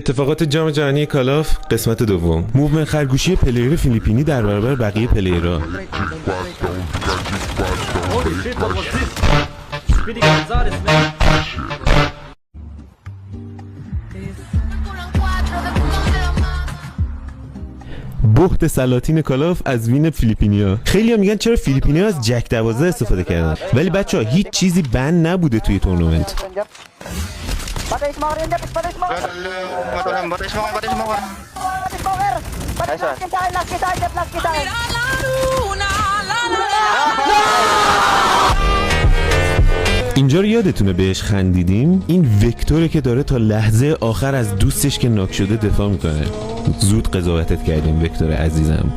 اتفاقات جام جهانی کالاف قسمت دوم. موومنت خرگوشی پلیر فیلیپینی در برابر بقیه پلیرها. بحت سلاطین کالاف از وین فیلیپینیا. خیلی ها میگن چرا فیلیپینیا از جک 12 استفاده کردن، ولی بچه ها هیچ چیزی بند نبوده توی تورنمنت. اینجا رو یادتونه بهش خندیدیم؟ این وکتوره که داره تا لحظه آخر از دوستش که ناک شده دفاع میکنه. زود قضاوتت کردیم وکتور عزیزم.